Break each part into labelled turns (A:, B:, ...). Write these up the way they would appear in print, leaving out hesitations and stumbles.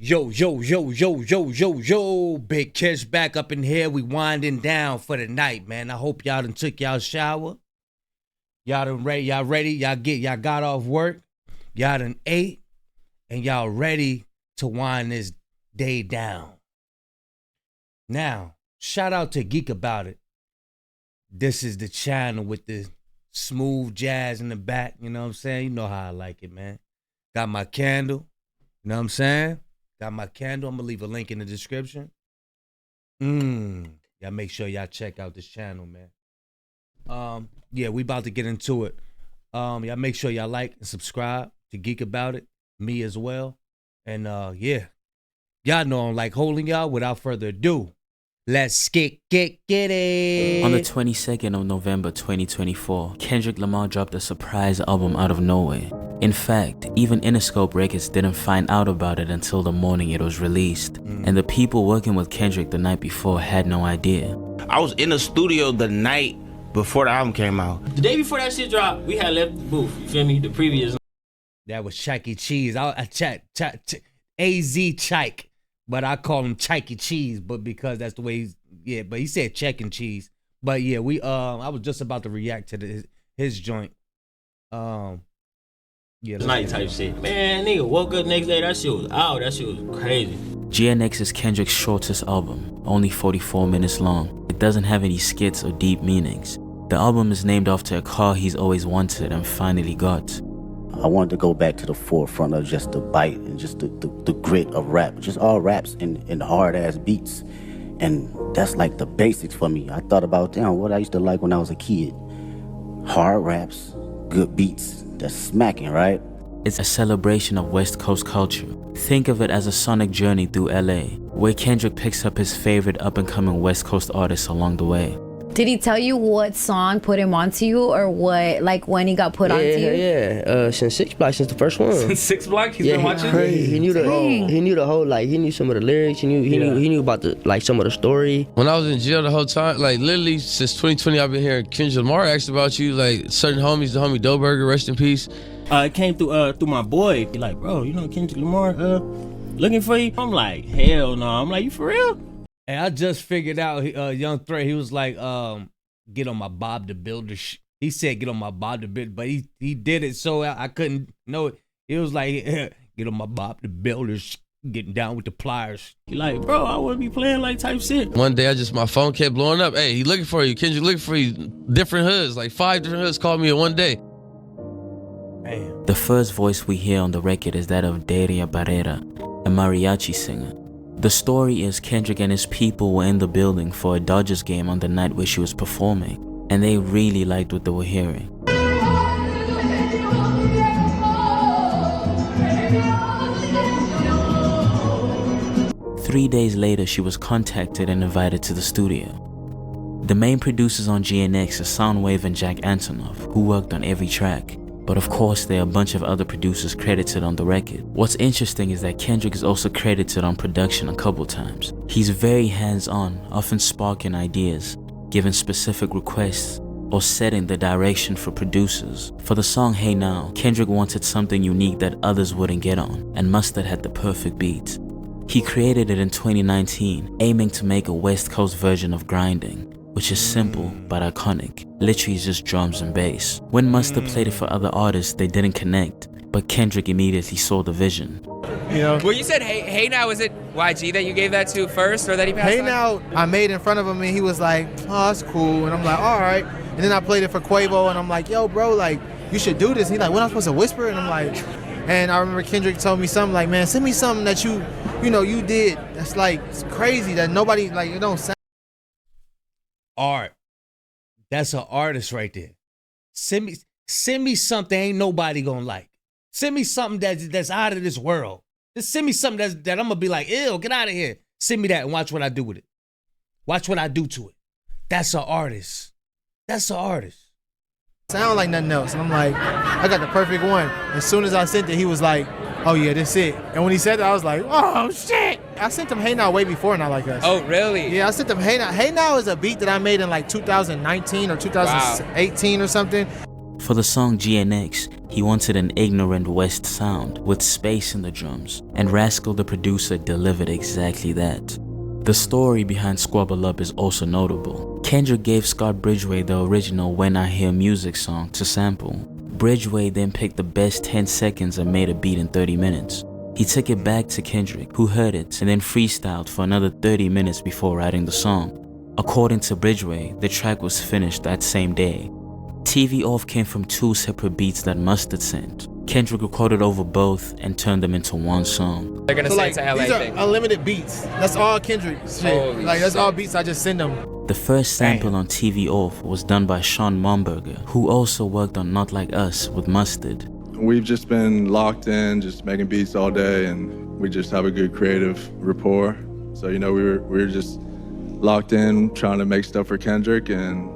A: Yo, yo, yo, yo, yo, yo, yo. Big Kiss back up in here. We winding down for the night, man. I hope y'all done took y'all shower. Y'all done ready. Y'all ready. Y'all got off work. Y'all done ate. And y'all ready to wind this day down. Now, shout out to Geek About It. This is the channel with the smooth jazz in the back. You know what I'm saying? You know how I like it, man. Got my candle. You know what I'm saying? Got my candle. I'm going to leave a link in the description. Y'all make sure y'all check out this channel, man. Yeah, we about to get into it. Y'all make sure y'all like and subscribe to Geek About It. Me as well. And yeah. Y'all know I'm like holding y'all. Without further ado, let's get it.
B: On the 22nd of November 2024, Kendrick Lamar dropped a surprise album out of nowhere. In fact, even Interscope Records didn't find out about it until the morning it was released. And the people working with Kendrick the night before had no idea.
C: I was in the studio the night before the album came out.
D: The day before that shit dropped, we had left the booth. You feel me? The previous.
A: That was Chuck E. Cheese. AZ Chike. But I call him Chuck E. Cheese, but because that's the way he's, but he said check and cheese. But yeah, I was just about to react to his joint. Yeah,
D: night type shit. Man, nigga woke up next day, that shit was out. That shit was crazy.
B: GNX is Kendrick's shortest album, only 44 minutes long. It doesn't have any skits or deep meanings. The album is named after a car he's always wanted and finally got.
E: I wanted to go back to the forefront of just the bite and just the grit of rap. Just all raps and hard-ass beats. And that's like the basics for me. I thought about, damn, what I used to like when I was a kid. Hard raps, good beats, that's smacking, right?
B: It's a celebration of West Coast culture. Think of it as a sonic journey through LA, where Kendrick picks up his favorite up-and-coming West Coast artists along the way.
F: Did he tell you what song put him onto you, or what, like when he got put onto you?
G: Yeah, since 6 Block, since the first one.
H: Since 6 Block, he's been watching.
G: He knew the whole, like, he knew some of the lyrics. He knew about the, like, some of the story.
I: When I was in jail the whole time, like literally since 2020, I've been hearing Kendrick Lamar asked about you, like certain homies, the homie Doughburger, rest in peace.
D: It came through my boy. He like, bro, you know Kendrick Lamar looking for you? I'm like, hell no. I'm like, you for real?
A: And I just figured out, Young Threat, he was like, get on my Bob the Builder. He said, get on my Bob the Builder, but he did it so I couldn't know it. It was like, get on my Bob the Builder, getting down with the pliers.
D: He like, bro, I wouldn't be playing like type shit.
I: One day, my phone kept blowing up. Hey, he looking for you. Kendrick looking for you. Different hoods, like 5 different hoods called me in one day.
A: Damn.
B: The first voice we hear on the record is that of Daria Barrera, a mariachi singer. The story is Kendrick and his people were in the building for a Dodgers game on the night where she was performing, and they really liked what they were hearing. Three days later, she was contacted and invited to the studio. The main producers on GNX are Soundwave and Jack Antonoff, who worked on every track. But of course, there are a bunch of other producers credited on the record. What's interesting is that Kendrick is also credited on production a couple times. He's very hands-on, often sparking ideas, giving specific requests, or setting the direction for producers. For the song Hey Now, Kendrick wanted something unique that others wouldn't get on, and Mustard had the perfect beat. He created it in 2019, aiming to make a West Coast version of Grinding, which is simple but iconic. Literally just drums and bass. When Mustard played it for other artists, they didn't connect, but Kendrick immediately saw the vision.
H: You know? Well, you said Hey Now, was it YG that you gave that to first, or that he passed
J: Hey
H: on?
J: Now, I made in front of him and he was like, oh, that's cool. And I'm like, all right. And then I played it for Quavo and I'm like, yo, bro, like, you should do this. And he's like, what am I supposed to whisper? And I'm like, and I remember Kendrick told me something like, man, send me something that you did. That's like, it's crazy that nobody, like, it don't sound.
A: Art. That's an artist right there. Send me something ain't nobody gonna like. Send me something that's out of this world. Just send me something that I'm gonna be like, ew, get out of here. Send me that and watch what I do with it. Watch what I do to it. That's an artist. That's an artist.
J: Sound like nothing else. And I'm like, I got the perfect one. As soon as I sent it, he was like, oh yeah, that's it. And when he said that, I was like, oh shit. I sent him Hey Now way before Not Like Us.
H: Oh, really?
J: Yeah, I sent him Hey Now. Hey Now is a beat that I made in like 2019 or 2018 or something.
B: For the song GNX, he wanted an ignorant West sound with space in the drums, and Rascal the producer delivered exactly that. The story behind Squabble Up is also notable. Kendrick gave Scott Bridgway the original When I Hear Music song to sample. Bridgway then picked the best 10 seconds and made a beat in 30 minutes. He took it back to Kendrick, who heard it and then freestyled for another 30 minutes before writing the song. According to Bridgway, the track was finished that same day. TV Off came from 2 separate beats that Mustard sent. Kendrick recorded over both and turned them into one song.
H: They're gonna
J: So
H: say
J: like,
H: it's a LA
J: these are
H: thing.
J: unlimited beats. That's all Kendrick shit.
H: Holy
J: Like that's
H: shit.
J: all beats I just send them.
B: The first sample on TV Off was done by Sean Momberger, who also worked on Not Like Us with Mustard.
K: We've just been locked in, just making beats all day, and we just have a good creative rapport. So, you know, we were just locked in, trying to make stuff for Kendrick, and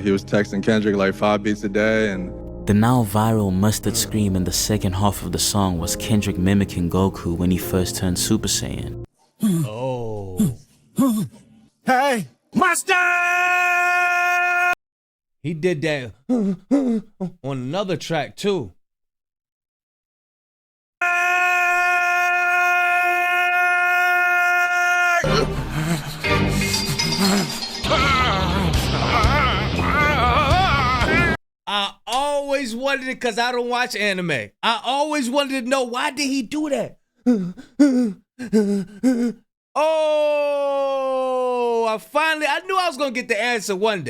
K: he was texting Kendrick like 5 beats a day. And
B: The now viral Mustard scream in the second half of the song was Kendrick mimicking Goku when he first turned Super Saiyan.
A: Oh.
J: Hey,
A: Mustard! He did that on another track too. I always wondered, because I don't watch anime, I always wanted to know, why did he do that? Oh, I knew I was going to get the answer one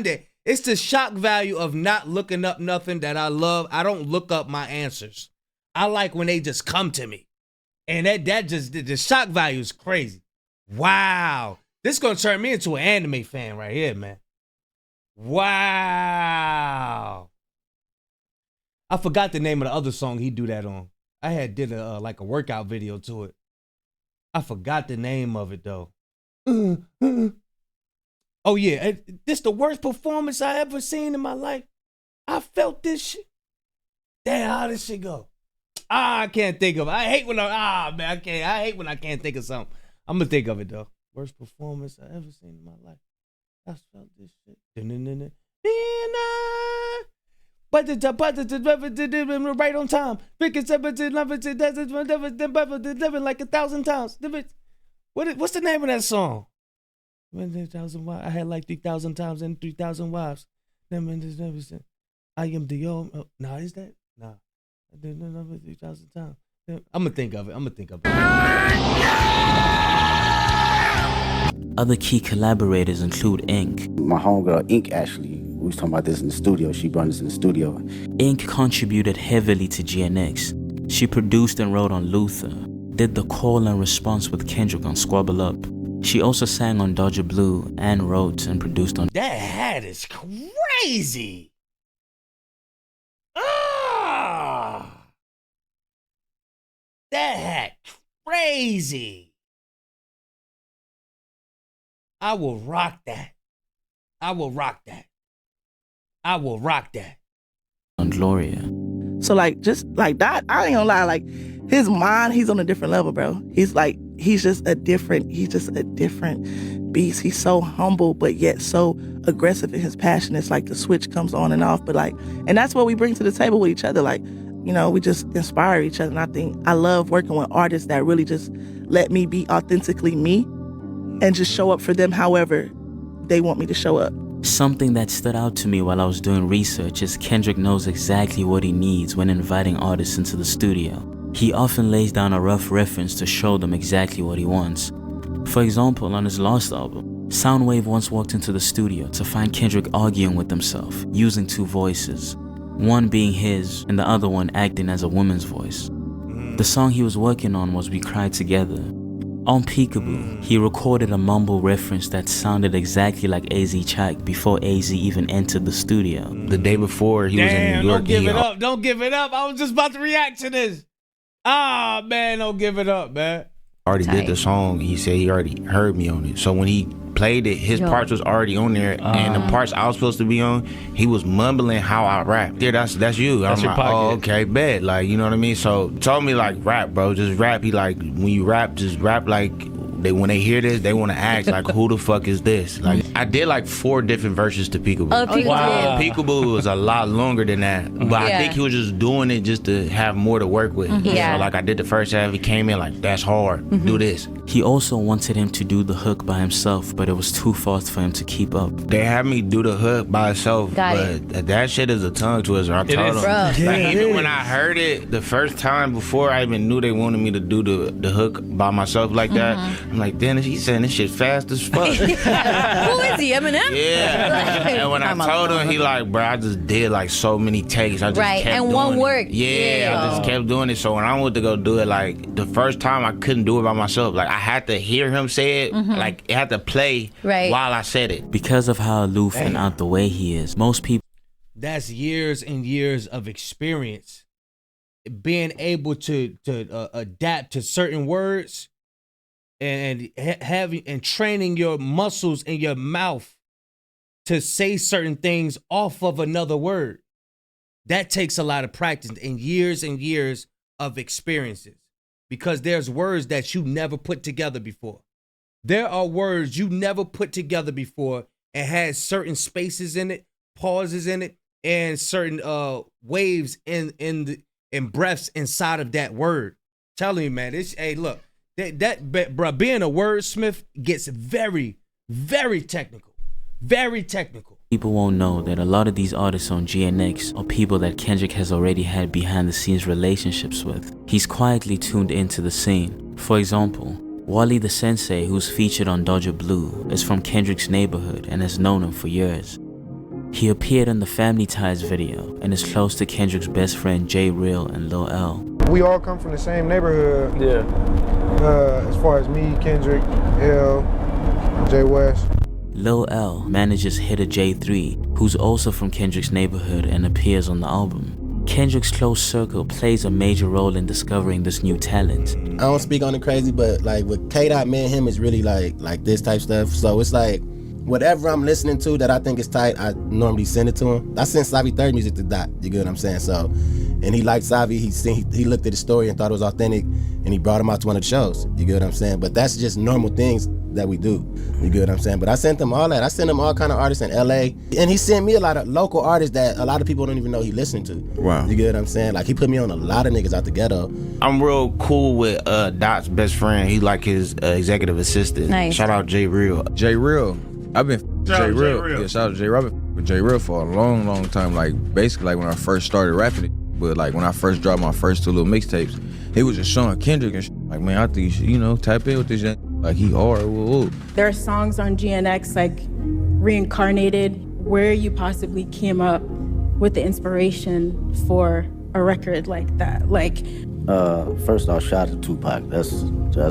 A: day. It's the shock value of not looking up nothing that I love. I don't look up my answers. I like when they just come to me. And that just, the shock value is crazy. Wow. This is going to turn me into an anime fan right here, man. Wow. I forgot the name of the other song he do that on. I had did a like a workout video to it. I forgot the name of it though. Oh yeah, this the worst performance I ever seen in my life. I felt this shit. Damn, how this shit go? I can't think of it. I hate when I hate when I can't think of something. I'm gonna think of it though. Worst performance I ever seen in my life. I felt this shit. Right on time. Like 1,000 times. What's the name of that song? I had like 3,000 times and 3,000 wives. I am the old. Nah, is that? Nah. 3,000 times. I'm gonna think of it.
B: Other key collaborators include Ink.
E: My homegirl, Ink, actually, we was talking about this in the studio. She brought us in the studio.
B: Ink contributed heavily to GNX. She produced and wrote on Luther, did the call and response with Kendrick on Squabble Up. She also sang on Dodger Blue and wrote and produced on
A: That hat is crazy. Ah, that hat crazy. I will rock that.
B: on Gloria.
L: So like, just like that, I ain't gonna lie, like his mind, he's on a different level, bro. He's just a different beast. He's so humble, but yet so aggressive in his passion. It's like the switch comes on and off, but like, and that's what we bring to the table with each other. Like, you know, we just inspire each other. And I think I love working with artists that really just let me be authentically me and just show up for them however they want me to show up.
B: Something that stood out to me while I was doing research is Kendrick knows exactly what he needs when inviting artists into the studio. He often lays down a rough reference to show them exactly what he wants. For example, on his last album, Soundwave once walked into the studio to find Kendrick arguing with himself, using two voices, one being his and the other one acting as a woman's voice. The song he was working on was We Cried Together. On Peekaboo, he recorded a mumble reference that sounded exactly like AZ Chak before AZ even entered the studio.
C: The day before, he was in New York.
A: Don't give it up. I was just about to react to this. Ah, man, don't give it up, man.
C: Already did the song. He said he already heard me on it. So when he played it, his parts was already on there, and the parts I was supposed to be on, he was mumbling how I rap. Yeah, that's you.
I: That's
C: I'm
I: your
C: like,
I: pocket.
C: oh, okay, bet. Like, you know what I mean? So told me like rap, bro. Just rap. He like, when you rap, just rap like when they hear this, they want to ask like, who the fuck is this? Like I did like 4 different verses to Peekaboo.
F: Oh, you
C: Wow. Peekaboo was a lot longer than that, but I think he was just doing it just to have more to work with.
F: Yeah.
C: So like I did the first half, he came in like, that's hard, do this.
B: He also wanted him to do the hook by himself, but it was too fast for him to keep up.
C: They had me do the hook by itself,
F: Got
C: but that shit is a tongue twister. I told them. Like, even when I heard it the first time, before I even knew they wanted me to do the hook by myself like that, I'm like, Dennis, he saying this shit fast as fuck.
F: Who is he, Eminem?
C: Yeah. And when I told him, he like, bro, I just did like so many takes. I just kept
F: and
C: doing
F: one
C: it.
F: work.
C: Yeah, I just kept doing it. So when I went to go do it, like the first time I couldn't do it by myself. Like I had to hear him say it. Like it had to play while I said it.
B: Because of how aloof and out the way he is, most people.
A: That's years and years of experience. Being able to adapt to certain words and having and training your muscles in your mouth to say certain things off of another word. That takes a lot of practice and years of experiences, because there's words that you never put together before. There are words you never put together before and had certain spaces in it, pauses in it, and certain waves in breaths inside of that word. Telling you, man, hey, look, bro, being a wordsmith gets very, very technical. Very technical.
B: People won't know that a lot of these artists on GNX are people that Kendrick has already had behind the scenes relationships with. He's quietly tuned into the scene. For example, Wally the Sensei, who's featured on Dodger Blue, is from Kendrick's neighborhood and has known him for years. He appeared in the Family Ties video and is close to Kendrick's best friend J Real and Lil L.
M: We all come from the same neighborhood. As far as me, Kendrick, L, Jay West.
B: Lil L manages hitter J3, who's also from Kendrick's neighborhood and appears on the album. Kendrick's close circle plays a major role in discovering this new talent.
N: I don't speak on it crazy, but like with K.Dot, me and him is really like this type stuff. So it's like whatever I'm listening to that I think is tight, I normally send it to him. I sent Savi Third music to Dot, you get what I'm saying? So, and he liked Savi, he looked at the story and thought it was authentic, and he brought him out to one of the shows, you get what I'm saying? But that's just normal things that we do, you get what I'm saying? But I sent him all that. I sent him all kind of artists in LA, and he sent me a lot of local artists that a lot of people don't even know he listening to.
C: Wow.
N: You get what I'm saying? Like he put me on a lot of niggas out the ghetto.
C: I'm real cool with Dot's best friend. He like his executive assistant.
F: Nice.
C: Shout out J Real.
O: J Real. I've been J Real. Yeah, shout out to J Real. I've been with J Real for a long time. Like basically like when I first started rapping it. But like when I first dropped my first 2 little mixtapes, he was just showing Kendrick and shit. Like, man, I think you should, tap in with this shit. Like he hard. Whoa.
P: There are songs on GNX like Reincarnated, where you possibly came up with the inspiration for a record like that. Like
E: first off, shout out to Tupac. That's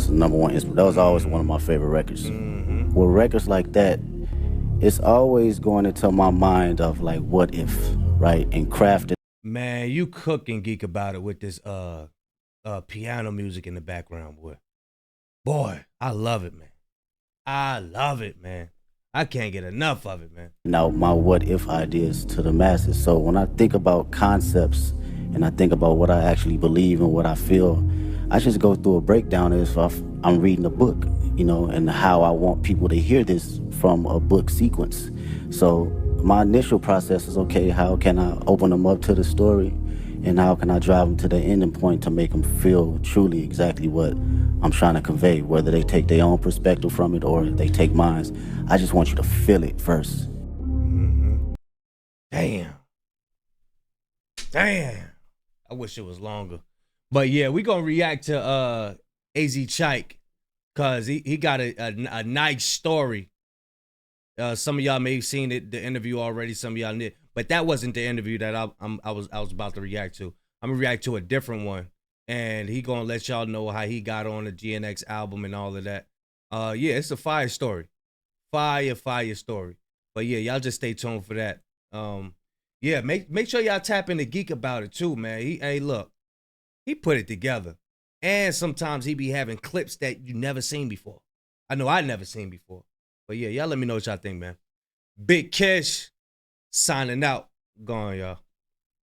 E: number one. That was always one of my favorite records. With records like that, it's always going into my mind of like, what if, right? And crafting.
A: Man, you cook and geek about it with this piano music in the background, boy. Boy, I love it, man. I love it, man. I can't get enough of it, man.
E: Now, my what if ideas to the masses. So when I think about concepts and I think about what I actually believe and what I feel, I just go through a breakdown as if I'm reading a book, and how I want people to hear this from a book sequence. So my initial process is, okay, how can I open them up to the story? And how can I drive them to the ending point to make them feel truly exactly what I'm trying to convey, whether they take their own perspective from it or they take mine. I just want you to feel it first.
A: Damn. I wish it was longer. But yeah, we gonna react to AZ Chike, cause he got a nice story. Some of y'all may have seen the interview already. Some of y'all did, but that wasn't the interview that I was about to react to. I'm gonna react to a different one, and he gonna let y'all know how he got on the GNX album and all of that. Yeah, it's a fire story, fire story. But yeah, y'all just stay tuned for that. Yeah, make sure y'all tap in the Geek about it too, man. Hey, look, he put it together, and sometimes he be having clips that you never seen before. I know I never seen before. But yeah, y'all let me know what y'all think, man. Big Kish signing out. Gone, y'all.